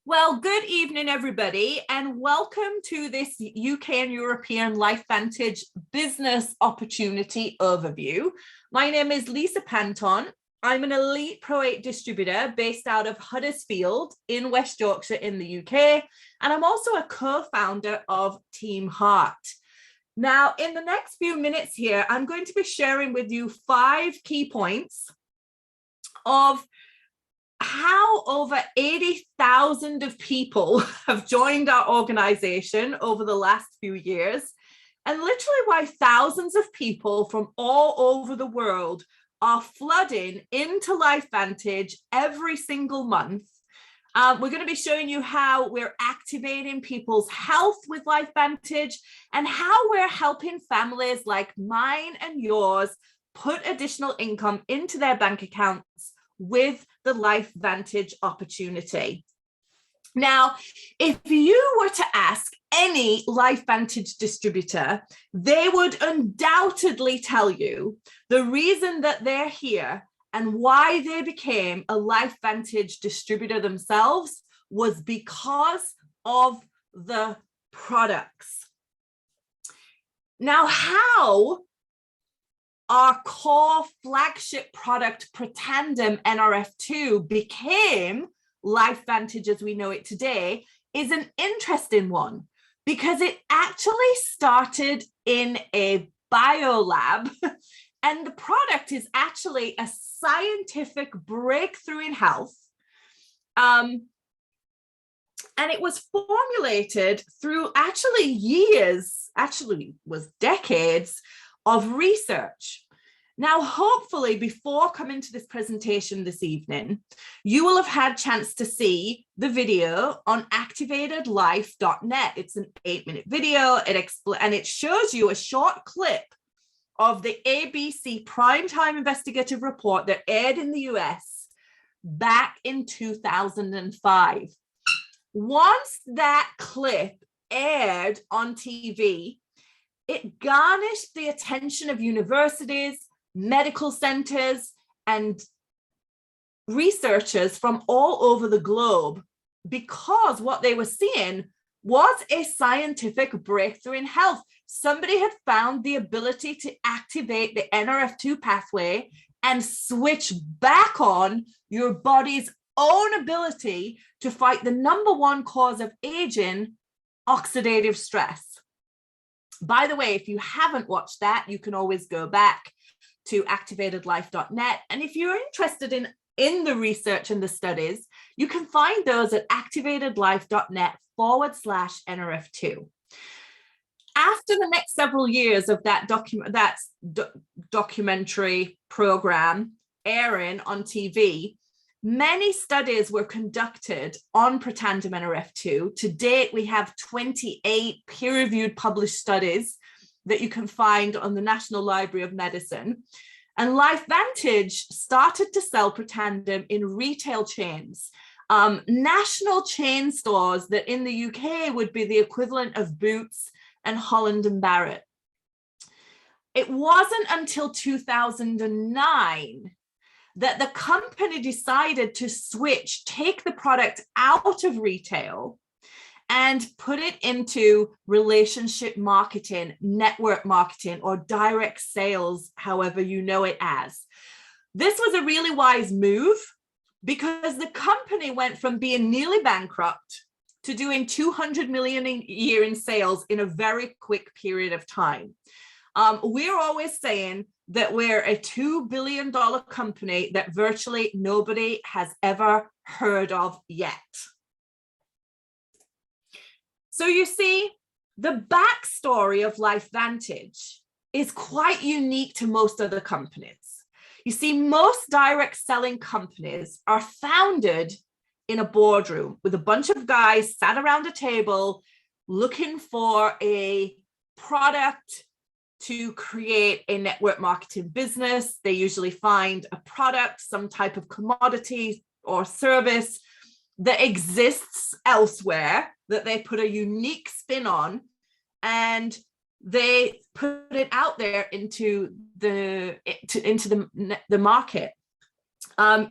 Well, good evening, everybody, and welcome to this UK and European LifeVantage business opportunity overview. My name is Lisa Panton. I'm an elite Pro 8 distributor based out of Huddersfield in West Yorkshire in the UK, and I'm also a co-founder of Team Heart. Now, in the next few minutes here, I'm going to be sharing with you 5 key points of how over 80,000 of people have joined our organization over the last few years, and literally why thousands of people from all over the world are flooding into LifeVantage every single month. We're going to be showing you how we're activating people's health with LifeVantage and how we're helping families like mine and yours put additional income into their bank accounts with the LifeVantage opportunity. Now, if you were to ask any LifeVantage distributor, they would undoubtedly tell you the reason that they're here and why they became a LifeVantage distributor themselves was because of the products. Now, how our core flagship product, Protandim Nrf2, became LifeVantage as we know it today is an interesting one, because it actually started in a biolab, and the product is actually a scientific breakthrough in health. And it was formulated through decades of research. Now, hopefully, before coming to this presentation this evening, you will have had a chance to see the video on activatedlife.net. It's an 8-minute video. It shows you a short clip of the ABC primetime investigative report that aired in the US back in 2005. Once that clip aired on TV, it garnished the attention of universities, medical centers, and researchers from all over the globe, because what they were seeing was a scientific breakthrough in health. Somebody had found the ability to activate the Nrf2 pathway and switch back on your body's own ability to fight the #1 cause of aging, oxidative stress. By the way, if you haven't watched that, you can always go back to activatedlife.net. And if you're interested in the research and the studies, you can find those at activatedlife.net/Nrf2. After the next several years of that documentary program airing on TV, many studies were conducted on Protandim Nrf2. To date, we have 28 peer-reviewed published studies that you can find on the National Library of Medicine. And LifeVantage started to sell Protandim in retail chains, national chain stores that in the UK would be the equivalent of Boots and Holland and Barrett. It wasn't until 2009 that the company decided to take the product out of retail and put it into relationship marketing, network marketing, or direct sales, however you know it as. This was a really wise move, because the company went from being nearly bankrupt to doing 200 million a year in sales in a very quick period of time. We're always saying that we're a $2 billion company that virtually nobody has ever heard of yet. So you see, the backstory of LifeVantage is quite unique to most other companies. You see, most direct selling companies are founded in a boardroom with a bunch of guys sat around a table looking for a product to create a network marketing business. They usually find a product, some type of commodity or service that exists elsewhere that they put a unique spin on, and they put it out there into the market.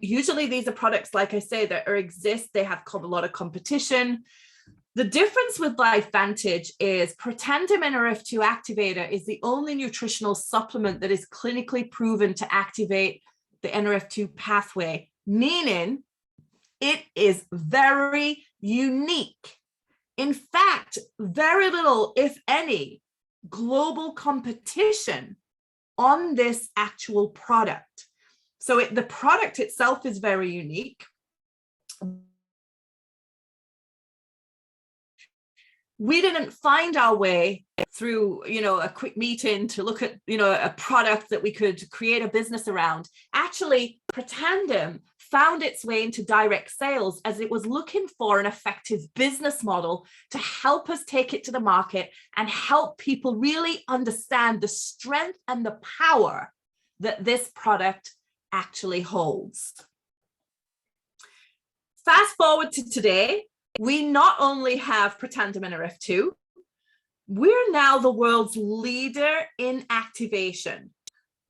Usually these are products, like I say, that exist. They have a lot of competition. They have a lot of competition. The difference with LifeVantage is Protandim Nrf2 activator is the only nutritional supplement that is clinically proven to activate the Nrf2 pathway, meaning it is very unique. In fact, very little, if any, global competition on this actual product. So the product itself is very unique. We didn't find our way through, a quick meeting to look at, a product that we could create a business around. Actually, Protandim found its way into direct sales as it was looking for an effective business model to help us take it to the market and help people really understand the strength and the power that this product actually holds. Fast forward to today, we not only have Protandim Nrf2, we're now the world's leader in activation.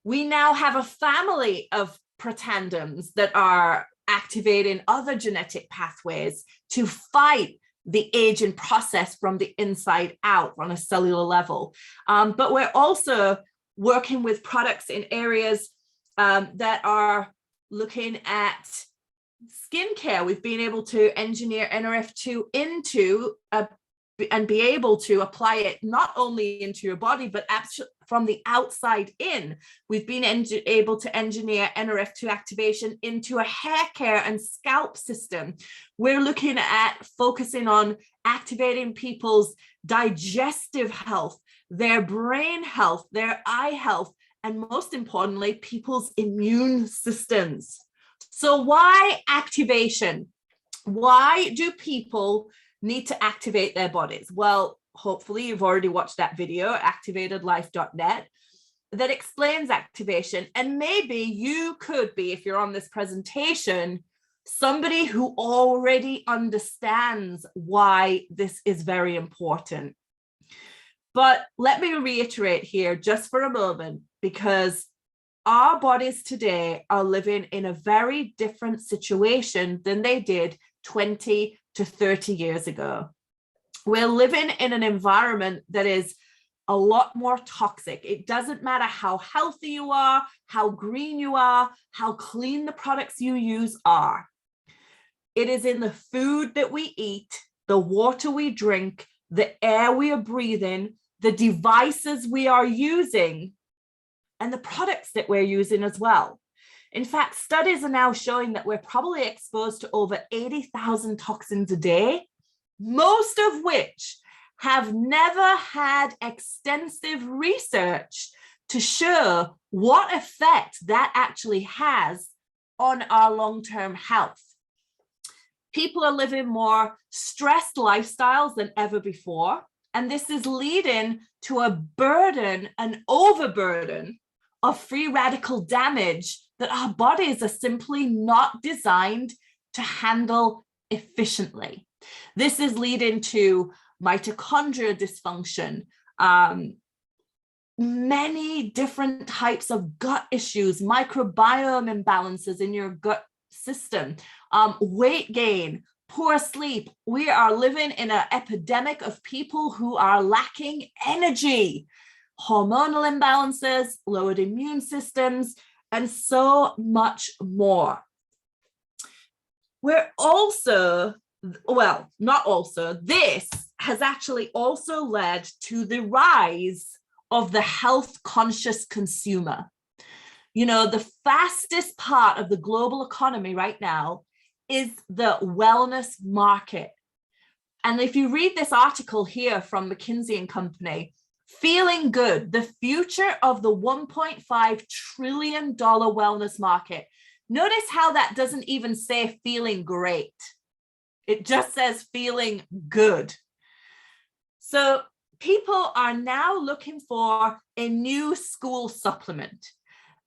We now have a family of protandims that are activating other genetic pathways to fight the aging process from the inside out on a cellular level. But we're also working with products in areas that are looking at skincare. We've been able to engineer Nrf2 into and be able to apply it not only into your body, but actually from the outside in. We've been able to engineer Nrf2 activation into a hair care and scalp system. We're looking at focusing on activating people's digestive health, their brain health, their eye health, and most importantly, people's immune systems. So why activation? Why do people need to activate their bodies? Well, hopefully you've already watched that video, activatedlife.net, that explains activation. And maybe you could be, if you're on this presentation, somebody who already understands why this is very important. But let me reiterate here just for a moment, because our bodies today are living in a very different situation than they did 20 to 30 years ago. We're living in an environment that is a lot more toxic. It doesn't matter how healthy you are, how green you are, how clean the products you use are. It is in the food that we eat, the water we drink, the air we are breathing, the devices we are using, and the products that we're using as well. In fact, studies are now showing that we're probably exposed to over 80,000 toxins a day, most of which have never had extensive research to show what effect that actually has on our long-term health. People are living more stressed lifestyles than ever before, and this is leading to a burden, an overburden of free radical damage that our bodies are simply not designed to handle efficiently. This is leading to mitochondrial dysfunction, many different types of gut issues, microbiome imbalances in your gut system, weight gain, poor sleep. We are living in an epidemic of people who are lacking energy, hormonal imbalances, lowered immune systems, and so much more. We're also, well, not also, this has actually also led to the rise of the health conscious consumer. You know, the fastest part of the global economy right now is the wellness market. And if you read this article here from McKinsey and Company, feeling good, the future of the $1.5 trillion wellness market. Notice how that doesn't even say feeling great. It just says feeling good. So people are now looking for a new school supplement.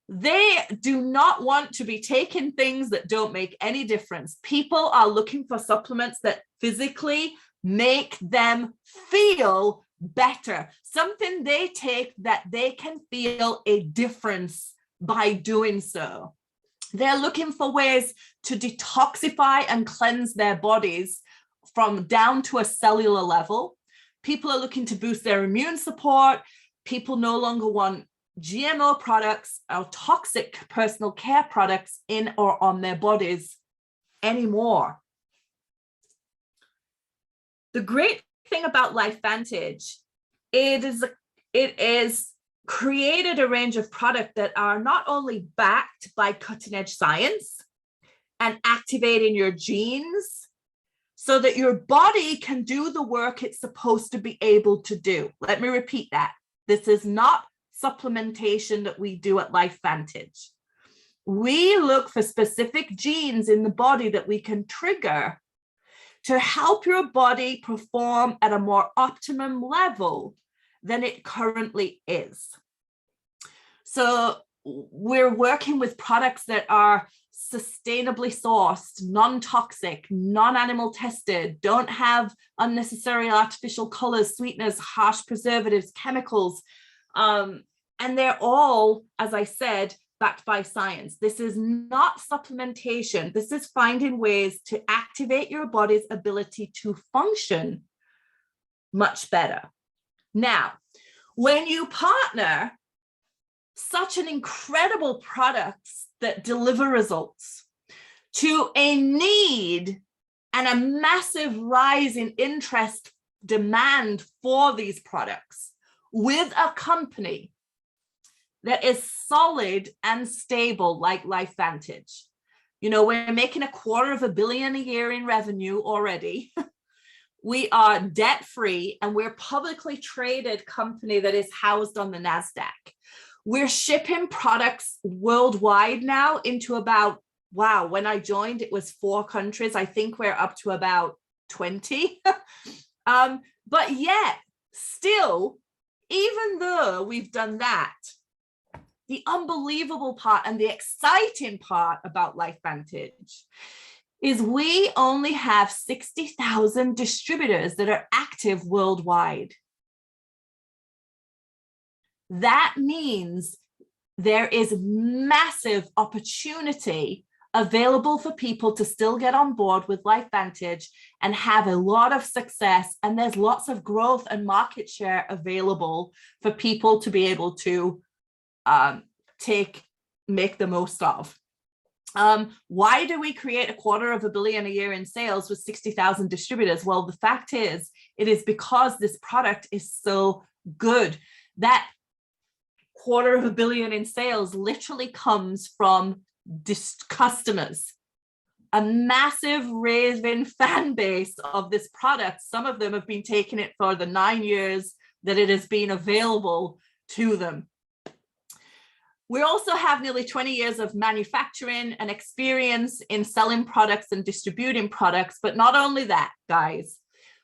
They do not want to be taking things that don't make any difference. People are looking for supplements that physically make them feel better, something they take that they can feel a difference by doing so. They're looking for ways to detoxify and cleanse their bodies from down to a cellular level. People are looking to boost their immune support. People no longer want GMO products or toxic personal care products in or on their bodies anymore. The great thing about LifeVantage, it is created a range of products that are not only backed by cutting edge science and activating your genes so that your body can do the work it's supposed to be able to do. Let me repeat that. This is not supplementation that we do at LifeVantage. We look for specific genes in the body that we can trigger to help your body perform at a more optimum level than it currently is. So we're working with products that are sustainably sourced, non-toxic, non-animal tested, don't have unnecessary artificial colors, sweeteners, harsh preservatives, chemicals. And they're all, as I said, backed by science. This is not supplementation. This is finding ways to activate your body's ability to function much better. Now, when you partner such an incredible products that deliver results to a need and a massive rise in interest demand for these products with a company that is solid and stable like LifeVantage. You know, we're making $250 million a year in revenue already. We are debt-free and we're a publicly traded company that is housed on the NASDAQ. We're shipping products worldwide now into about, wow, when I joined, it was 4 countries. I think we're up to about 20. But yet, still, even though we've done that, the unbelievable part and the exciting part about LifeVantage is we only have 60,000 distributors that are active worldwide. That means there is massive opportunity available for people to still get on board with LifeVantage and have a lot of success. And there's lots of growth and market share available for people to be able to make the most of. Why do we create $250 million a year in sales with 60,000 distributors? Well, the fact is, it is because this product is so good. That $250 million in sales literally comes from customers, a massive raving fan base of this product. Some of them have been taking it for the 9 years that it has been available to them. We also have nearly 20 years of manufacturing and experience in selling products and distributing products. But not only that, guys,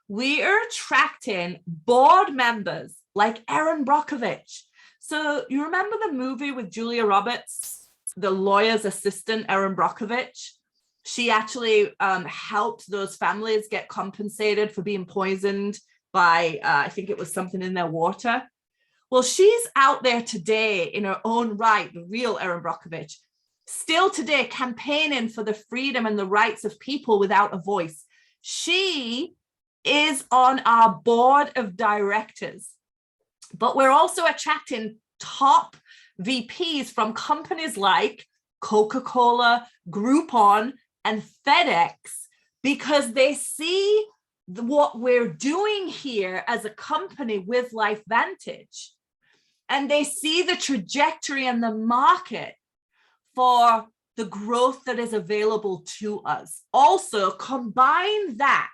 we are attracting board members like Erin Brockovich. So you remember the movie with Julia Roberts, the lawyer's assistant, Erin Brockovich? She actually helped those families get compensated for being poisoned by, I think it was something in their water. Well, she's out there today in her own right, the real Erin Brockovich, still today campaigning for the freedom and the rights of people without a voice. She is on our board of directors, but we're also attracting top VPs from companies like Coca-Cola, Groupon, and FedEx because they see what we're doing here as a company with LifeVantage. And they see the trajectory and the market for the growth that is available to us. Also, combine that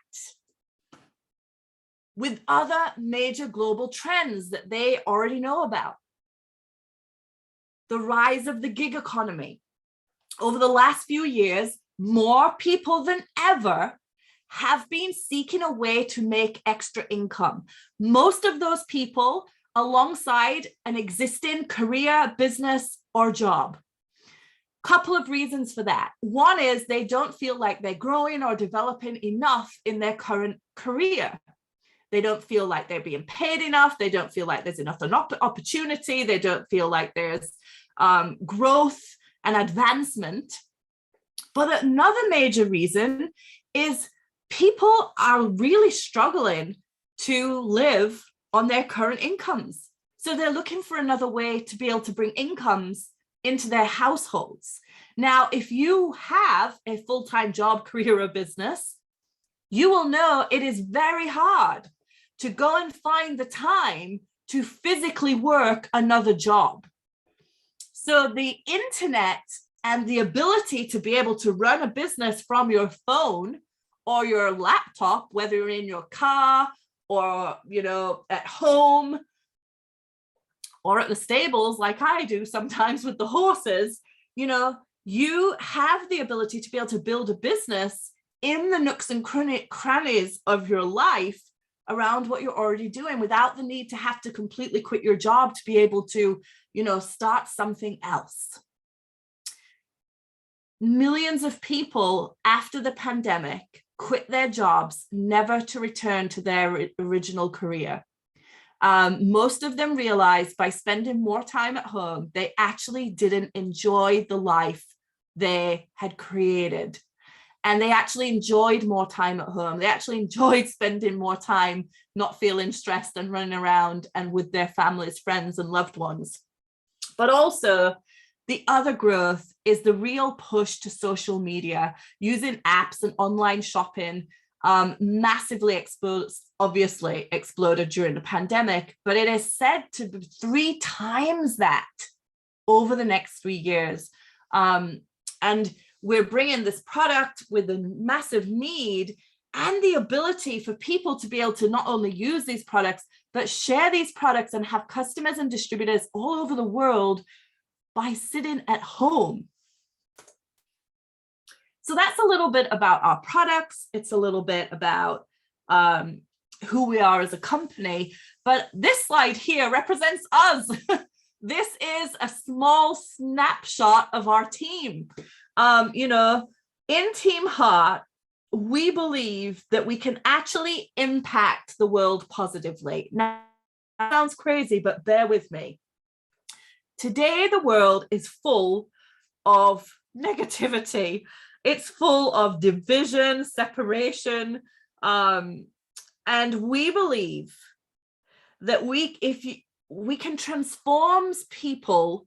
with other major global trends that they already know about. The rise of the gig economy. Over the last few years, more people than ever have been seeking a way to make extra income. Most of those people alongside an existing career, business, or job. Couple of reasons for that. One is they don't feel like they're growing or developing enough in their current career. They don't feel like they're being paid enough. They don't feel like there's enough opportunity. They don't feel like there's growth and advancement. But another major reason is people are really struggling to live on their current incomes. So they're looking for another way to be able to bring incomes into their households. Now, if you have a full-time job, career, or business, you will know it is very hard to go and find the time to physically work another job. So the internet and the ability to be able to run a business from your phone or your laptop, whether you're in your car or, at home or at the stables, like I do sometimes with the horses, you have the ability to be able to build a business in the nooks and crannies of your life around what you're already doing without the need to have to completely quit your job to be able to, start something else. Millions of people after the pandemic quit their jobs, never to return to their original career. Most of them realized by spending more time at home, they actually didn't enjoy the life they had created. And they actually enjoyed more time at home. They actually enjoyed spending more time not feeling stressed and running around and with their families, friends, and loved ones. But also, the other growth is the real push to social media, using apps and online shopping. Massively exploded during the pandemic, but it is said to be 3 times that over the next 3 years. And we're bringing this product with a massive need and the ability for people to be able to not only use these products, but share these products and have customers and distributors all over the world by sitting at home. So that's a little bit about our products. It's a little bit about who we are as a company. But this slide here represents us. This is a small snapshot of our team. In Team Heart, we believe that we can actually impact the world positively. Now, that sounds crazy, but bear with me. Today, the world is full of negativity. It's full of division, separation, and we believe that we can transform people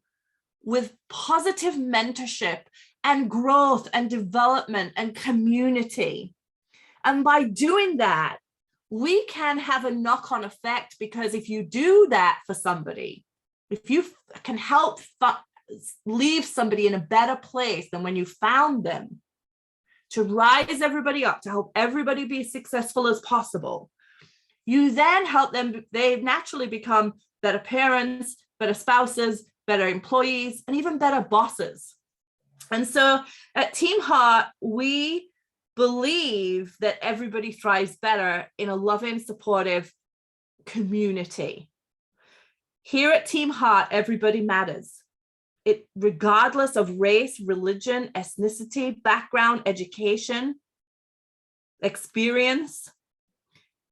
with positive mentorship and growth and development and community. And by doing that, we can have a knock-on effect, because if you do that for somebody, if you can help leave somebody in a better place than when you found them, to rise everybody up, to help everybody be as successful as possible, you then help them, they naturally become better parents, better spouses, better employees, and even better bosses. And so at Team Heart, we believe that everybody thrives better in a loving, supportive community. Here at Team Heart, everybody matters. Regardless of race, religion, ethnicity, background, education, experience.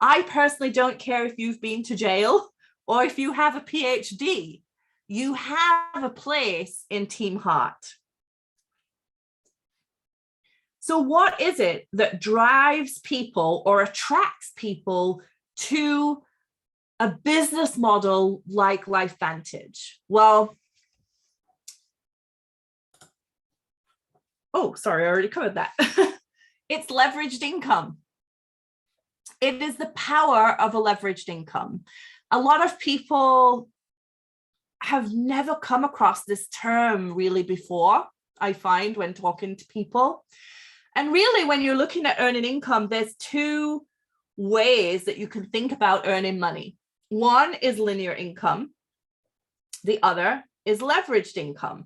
I personally don't care if you've been to jail or if you have a PhD. You have a place in Team Heart. So what is it that drives people or attracts people to a business model like LifeVantage? Well, oh, sorry, I already covered that. It's leveraged income. It is the power of a leveraged income. A lot of people have never come across this term really before, I find, when talking to people. And really, when you're looking at earning income, there's 2 ways that you can think about earning money. One is linear income. The other is leveraged income.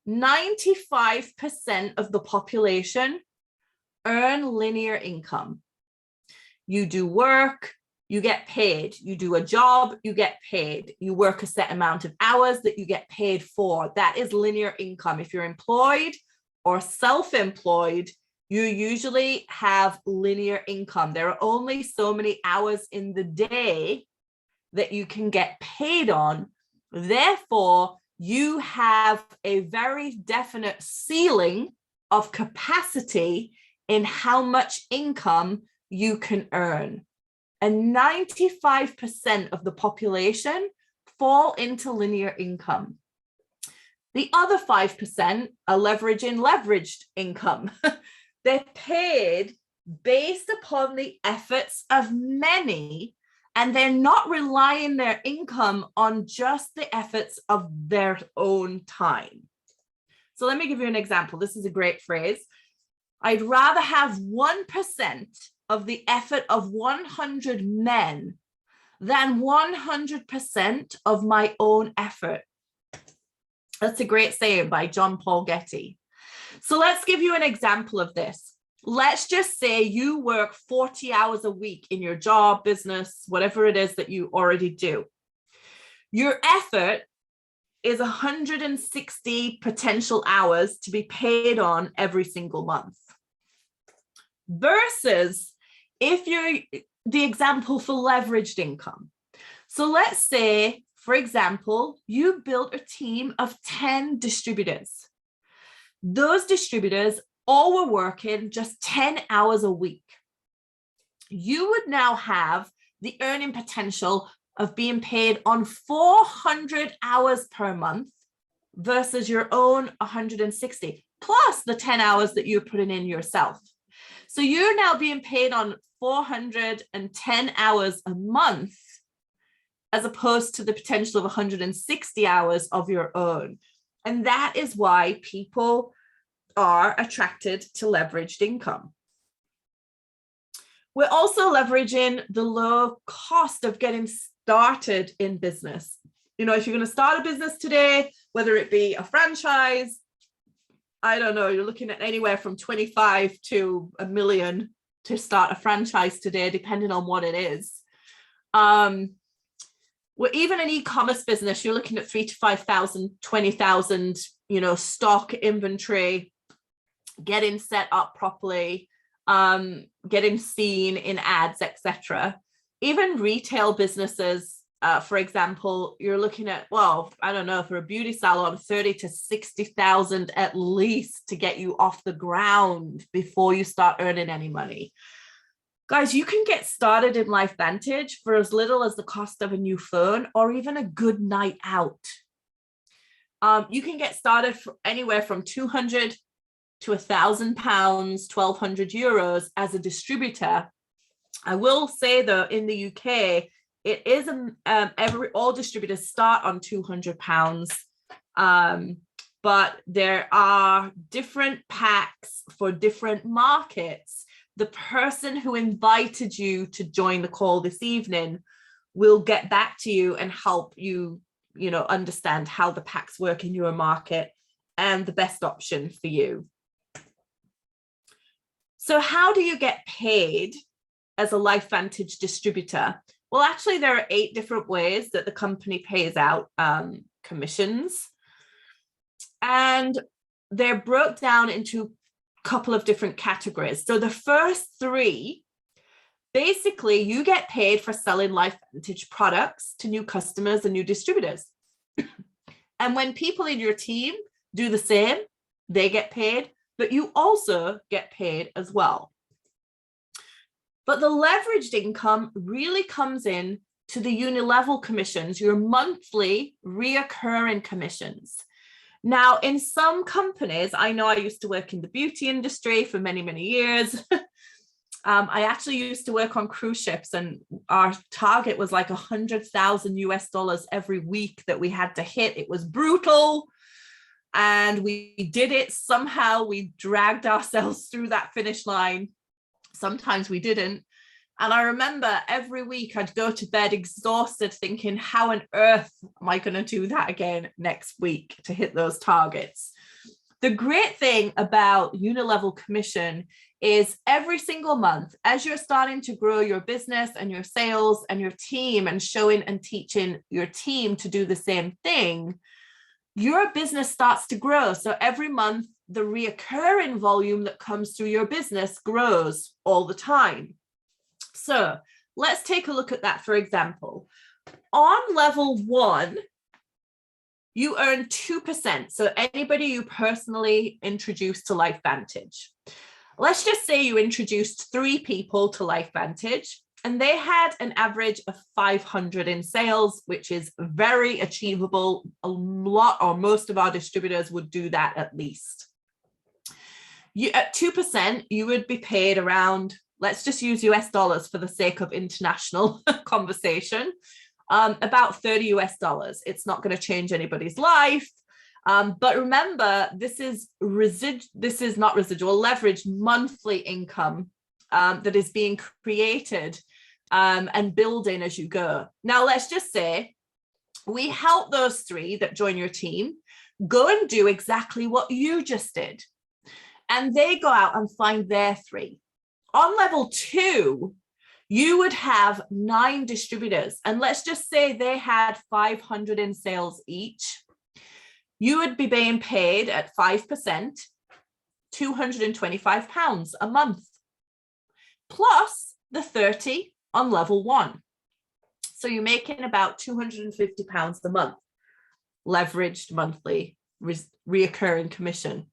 95% of the population earn linear income. You do work, you get paid. You do a job, you get paid. You work a set amount of hours that you get paid for. That is linear income. If you're employed or self-employed, you usually have linear income. There are only so many hours in the day that you can get paid on. Therefore, you have a very definite ceiling of capacity in how much income you can earn. And 95% of the population fall into linear income. The other 5% are leveraging leveraged income. They're paid based upon the efforts of many, and they're not relying their income on just the efforts of their own time. So let me give you an example. This is a great phrase. I'd rather have 1% of the effort of 100 men than 100% of my own effort. That's a great saying by John Paul Getty. So let's give you an example of this. Let's just say you work 40 hours a week in your job, business, whatever it is that you already do. Your effort is 160 potential hours to be paid on every single month. Versus if you're the example for leveraged income. So let's say, for example, you built a team of 10 distributors. Those distributors all were working just 10 hours a week. You would now have the earning potential of being paid on 400 hours per month versus your own 160, plus the 10 hours that you're putting in yourself. So you're now being paid on 410 hours a month, as opposed to the potential of 160 hours of your own. And that is why people are attracted to leveraged income. We're also leveraging the low cost of getting started in business. You know, if you're going to start a business today, whether it be a franchise, I don't know, you're looking at anywhere from 25 to $1 million to start a franchise today, depending on what it is. Well, even an e-commerce business, you're looking at 3,000 to 5,000, 20,000, you know, stock inventory, getting set up properly, getting seen in ads, etc. Even retail businesses, for example, you're looking at, well, I don't know, for a beauty salon, 30 to 60,000 at least to get you off the ground before you start earning any money. Guys, you can get started in LifeVantage for as little as the cost of a new phone or even a good night out. You can get started for anywhere from 200 to £1,000, 1,200 euros as a distributor. I will say though, in the UK, it is all distributors start on £200, but there are different packs for different markets. The person who invited you to join the call this evening will get back to you and help you, you know, understand how the packs work in your market and the best option for you. So how do you get paid as a LifeVantage distributor? Well, actually, there are 8 different ways that the company pays out commissions. And they're broke down into a couple of different categories. So the first 3, basically, you get paid for selling LifeVantage products to new customers and new distributors. And when people in your team do the same, they get paid, but you also get paid as well. But the leveraged income really comes in to the unilevel commissions, your monthly reoccurring commissions. Now, in some companies, I know I used to work in the beauty industry for many, many years. I actually used to work on cruise ships, and our target was like $100,000 every week that we had to hit. It was brutal. And we did it somehow. We dragged ourselves through that finish line. Sometimes we didn't. And I remember every week I'd go to bed exhausted thinking, how on earth am I going to do that again next week to hit those targets? The great thing about unilevel commission is every single month, as you're starting to grow your business and your sales and your team and showing and teaching your team to do the same thing, your business starts to grow. So every month, the reoccurring volume that comes through your business grows all the time. So let's take a look at that. For example, on level 1, you earn 2%. So anybody you personally introduce to LifeVantage. Let's just say you introduced 3 people to LifeVantage and they had an average of 500 in sales, which is very achievable. A lot or most of our distributors would do that at least. At 2%, you would be paid around, let's just use US dollars for the sake of international conversation, about $30 US. It's not going to change anybody's life. But remember, this is not residual, leveraged monthly income that is being created and building as you go. Now, let's just say we help those 3 that join your team go and do exactly what you just did. And they go out and find their 3. On level 2, you would have 9 distributors. And let's just say they had 500 in sales each. You would be being paid at 5%, £225 a month, plus the 30 on level 1. So you're making about £250 a month, leveraged monthly, reoccurring commission.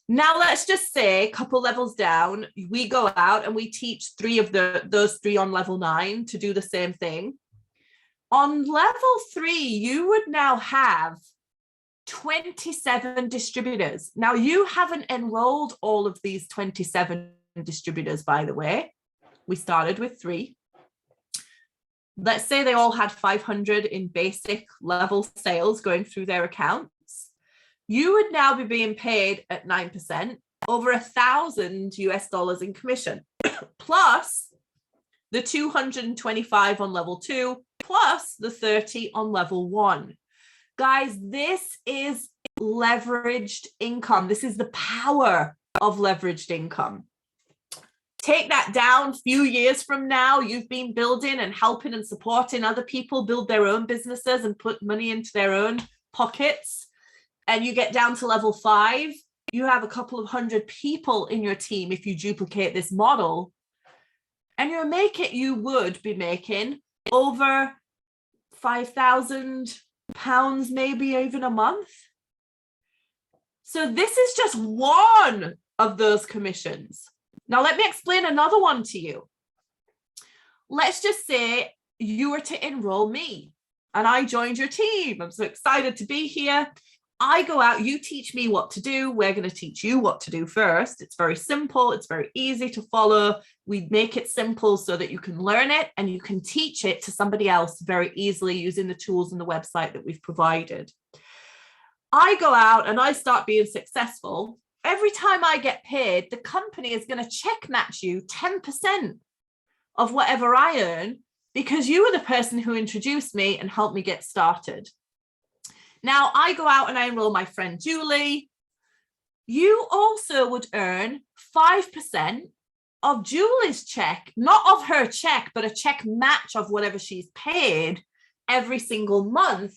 Now, let's just say a couple levels down, we go out and we teach 3 of those 3 on level 9 to do the same thing. On level 3, you would now have 27 distributors. Now, you haven't enrolled all of these 27 distributors, by the way. We started with 3. Let's say they all had 500 in basic level sales going through their accounts. You would now be being paid at 9%, over $1,000 US in commission, plus the 225 on level 2, plus the 30 on level 1. Guys, this is leveraged income. This is the power of leveraged income. Take that down a few years from now, you've been building and helping and supporting other people build their own businesses and put money into their own pockets. And you get down to level 5, you have a couple of hundred people in your team if you duplicate this model. And you would be making over £5,000, maybe even a month. So this is just one of those commissions. Now, let me explain another one to you. Let's just say you were to enroll me and I joined your team. I'm so excited to be here. I go out, you teach me what to do. We're going to teach you what to do first. It's very simple. It's very easy to follow. We make it simple so that you can learn it and you can teach it to somebody else very easily using the tools and the website that we've provided. I go out and I start being successful. Every time I get paid, the company is going to check match you 10% of whatever I earn because you were the person who introduced me and helped me get started. Now, I go out and I enroll my friend Julie. You also would earn 5% of Julie's check, not of her check, but a check match of whatever she's paid every single month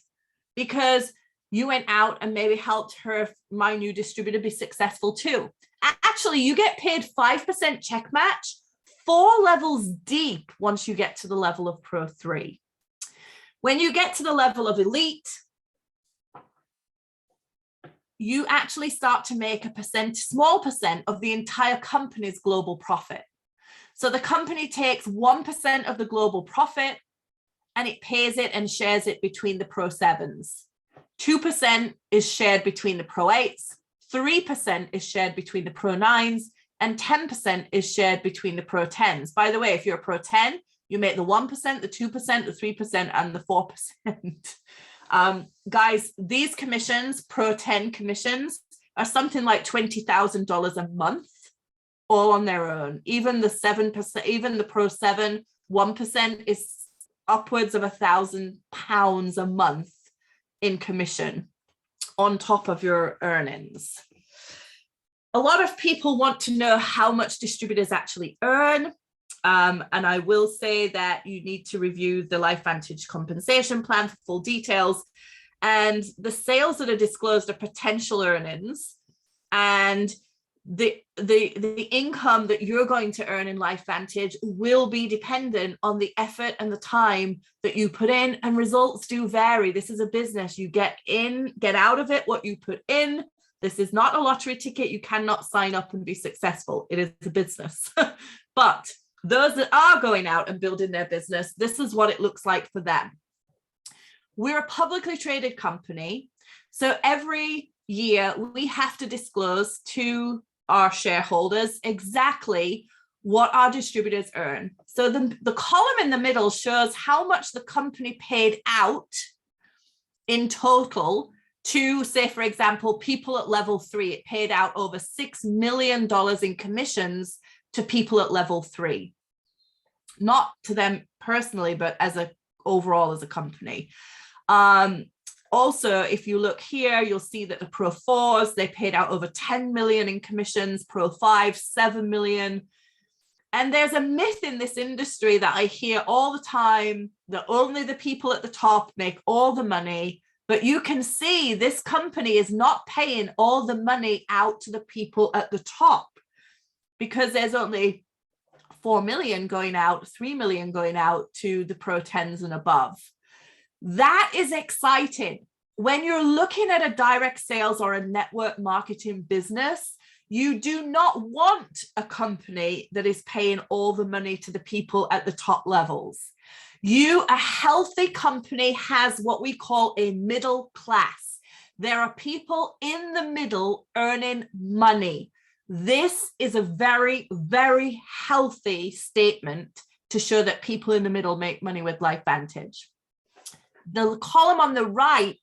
because you went out and maybe helped her, my new distributor, be successful too. Actually, you get paid 5% check match 4 levels deep once you get to the level of Pro 3. When you get to the level of Elite, you actually start to make a small percent of the entire company's global profit. So the company takes 1% of the global profit and it pays it and shares it between the Pro 7s. 2% is shared between the Pro 8s, 3% is shared between the Pro 9s, and 10% is shared between the Pro 10s. By the way, if you're a Pro 10, you make the 1%, the 2%, the 3%, and the 4%. Guys, these commissions, Pro 10 commissions, are something like $20,000 a month, all on their own. Even the 7%, even the Pro 7, 1% is upwards of £1,000 a month in commission on top of your earnings. A lot of people want to know how much distributors actually earn. And I will say that you need to review the LifeVantage compensation plan for full details. And the sales that are disclosed are potential earnings. And the income that you're going to earn in LifeVantage will be dependent on the effort and the time that you put in, and results do vary. This is a business. You get out of it what you put in. This is not a lottery ticket. You cannot sign up and be successful. It is a business. But those that are going out and building their business, this is what it looks like for them. We're a publicly traded company. So every year we have to disclose to our shareholders exactly what our distributors earn. So the column in the middle shows how much the company paid out in total to, say, for example, people at level 3. It paid out over $6 million in commissions to people at level 3. Not to them personally, but overall as a company. Also, if you look here, you'll see that the Pro 4s, they paid out over 10 million in commissions, Pro 5, 7 million. And there's a myth in this industry that I hear all the time that only the people at the top make all the money. But you can see this company is not paying all the money out to the people at the top, because there's only 4 million going out, 3 million going out to the Pro 10s and above. That is exciting. When you're looking at a direct sales or a network marketing business, you do not want a company that is paying all the money to the people at the top levels. A healthy company has what we call a middle class. There are people in the middle earning money. This is a very, very healthy statement to show that people in the middle make money with LifeVantage. The column on the right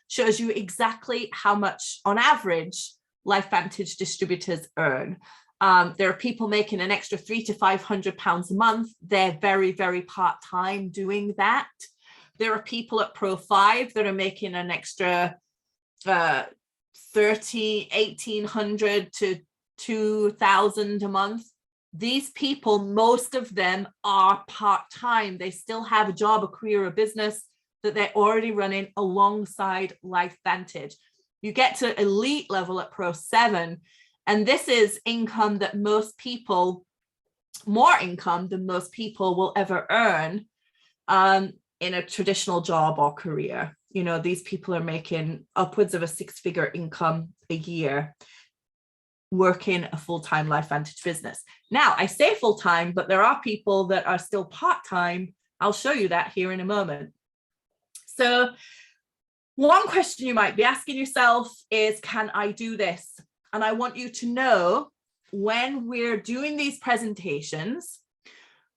shows you exactly how much, on average, LifeVantage distributors earn. There are people making an extra £300 to £500 a month. They're very, very part-time doing that. There are people at Pro 5 that are making an extra $1,800 to $2,000 a month. These people, most of them are part-time. They still have a job, a career, a business that they're already running alongside LifeVantage. You get to elite level at Pro 7, and this is income that most people, more income than most people will ever earn in a traditional job or career. You know, these people are making upwards of a 6-figure income a year working a full-time LifeVantage business. Now, I say full-time, but there are people that are still part-time. I'll show you that here in a moment. So one question you might be asking yourself is, can I do this? And I want you to know, when we're doing these presentations,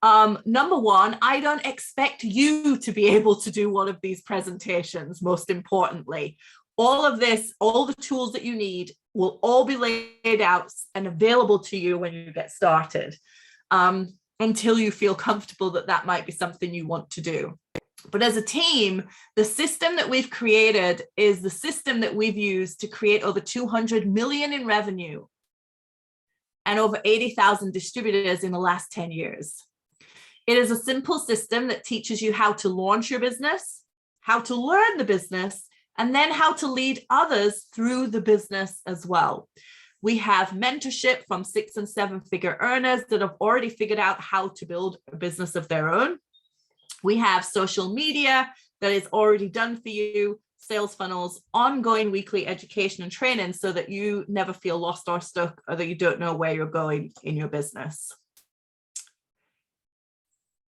number one, I don't expect you to be able to do one of these presentations, most importantly. All of this, all the tools that you need will all be laid out and available to you when you get started, until you feel comfortable that that might be something you want to do. But as a team, the system that we've created is the system that we've used to create over 200 million in revenue and over 80,000 distributors in the last 10 years. It is a simple system that teaches you how to launch your business, how to learn the business, and then how to lead others through the business as well. We have mentorship from 6- and 7-figure earners that have already figured out how to build a business of their own. We have social media that is already done for you, sales funnels, ongoing weekly education and training so that you never feel lost or stuck, or that you don't know where you're going in your business.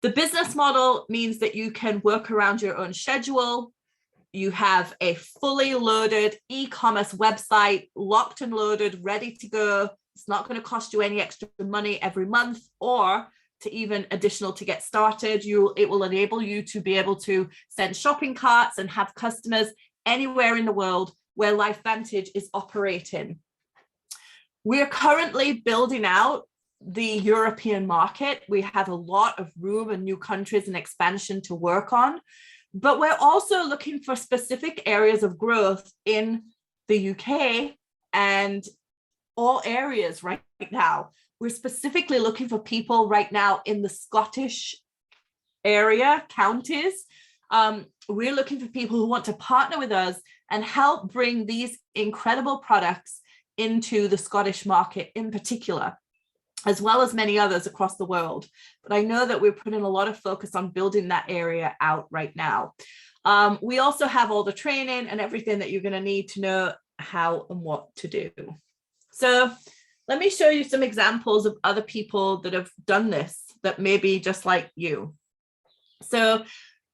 The business model means that you can work around your own schedule. You have a fully loaded e-commerce website, locked and loaded, ready to go. It's not going to cost you any extra money every month or to even additional to get started. It will enable you to be able to send shopping carts and have customers anywhere in the world where LifeVantage is operating. We're currently building out the European market. We have a lot of room and new countries and expansion to work on, but we're also looking for specific areas of growth in the UK and all areas right now. We're specifically looking for people right now in the Scottish area, counties. We're looking for people who want to partner with us and help bring these incredible products into the Scottish market in particular, as well as many others across the world. But I know that we're putting a lot of focus on building that area out right now. We also have all the training and everything that you're going to need to know how and what to do. So let me show you some examples of other people that have done this that may be just like you. So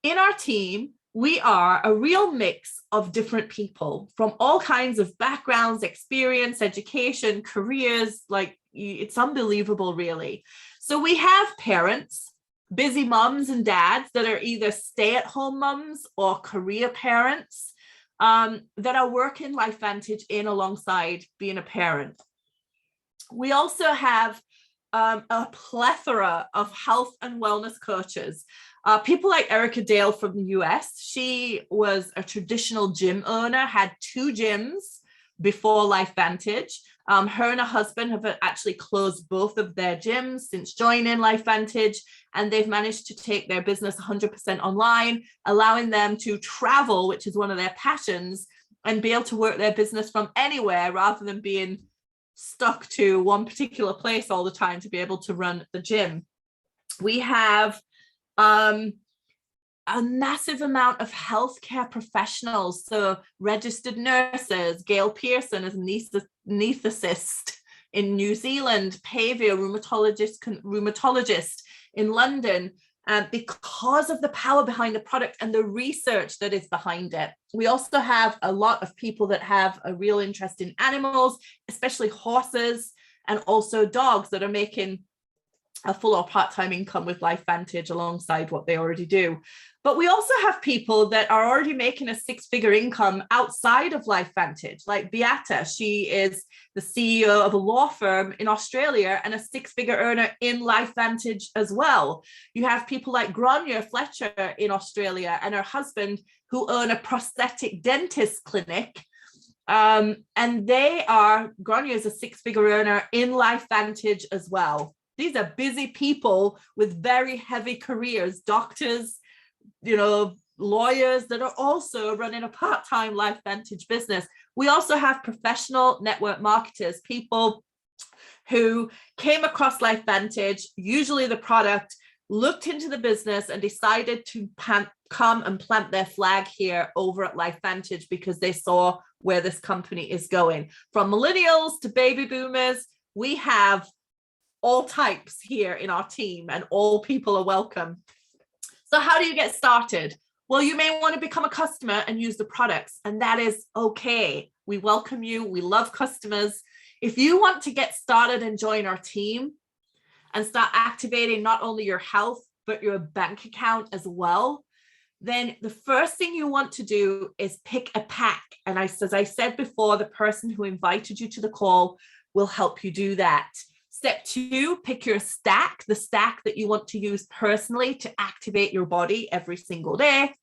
in our team, we are a real mix of different people from all kinds of backgrounds, experience, education, careers. Like, it's unbelievable, really. So we have parents, busy moms and dads that are either stay-at-home moms or career parents that are working LifeVantage in alongside being a parent. We also have a plethora of health and wellness coaches. People like Erica Dale from the US. She was a traditional gym owner, had 2 gyms before LifeVantage. Her and her husband have actually closed both of their gyms since joining LifeVantage, and they've managed to take their business 100% online, allowing them to travel, which is one of their passions, and be able to work their business from anywhere rather than being stuck to one particular place all the time to be able to run the gym. We have a massive amount of healthcare professionals. So registered nurses, Gail Pearson is anaesthetist in New Zealand, Pavia, rheumatologist in London, because of the power behind the product and the research that is behind it. We also have a lot of people that have a real interest in animals, especially horses, and also dogs that are making a full or part-time income with LifeVantage alongside what they already do. But we also have people that are already making a 6-figure income outside of LifeVantage, like Beata. She is the CEO of a law firm in Australia and a 6-figure earner in LifeVantage as well. You have people like Grania Fletcher in Australia and her husband who own a prosthetic dentist clinic. And Grania is a 6-figure earner in LifeVantage as well. These are busy people with very heavy careers, doctors, lawyers that are also running a part-time LifeVantage business. We also have professional network marketers, people who came across LifeVantage, usually the product, looked into the business and decided to come and plant their flag here over at LifeVantage because they saw where this company is going. From millennials to baby boomers, we have all types here in our team, and all people are welcome. So how do you get started? Well, you may want to become a customer and use the products, and that is okay. We welcome you. We love customers. If you want to get started and join our team and start activating not only your health, but your bank account as well, then the first thing you want to do is pick a pack. And as I said before, the person who invited you to the call will help you do that. Step 2, pick your stack, the stack that you want to use personally to activate your body every single day.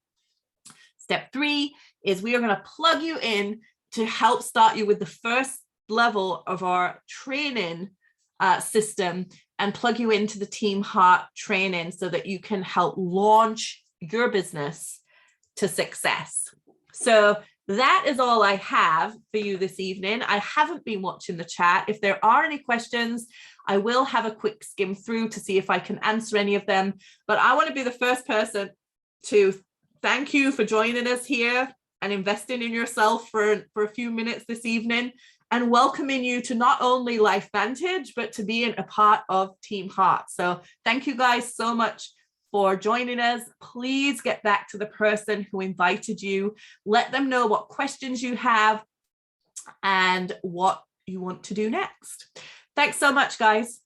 Step 3 is we are going to plug you in to help start you with the first level of our training system and plug you into the Team Heart training so that you can help launch your business to success. So that is all I have for you this evening. I haven't been watching the chat. If there are any questions, I will have a quick skim through to see if I can answer any of them. But I want to be the first person to thank you for joining us here and investing in yourself for a few minutes this evening, and welcoming you to not only LifeVantage, but to being a part of Team Heart. So thank you guys so much for joining us. Please get back to the person who invited you. Let them know what questions you have and what you want to do next. Thanks so much, guys.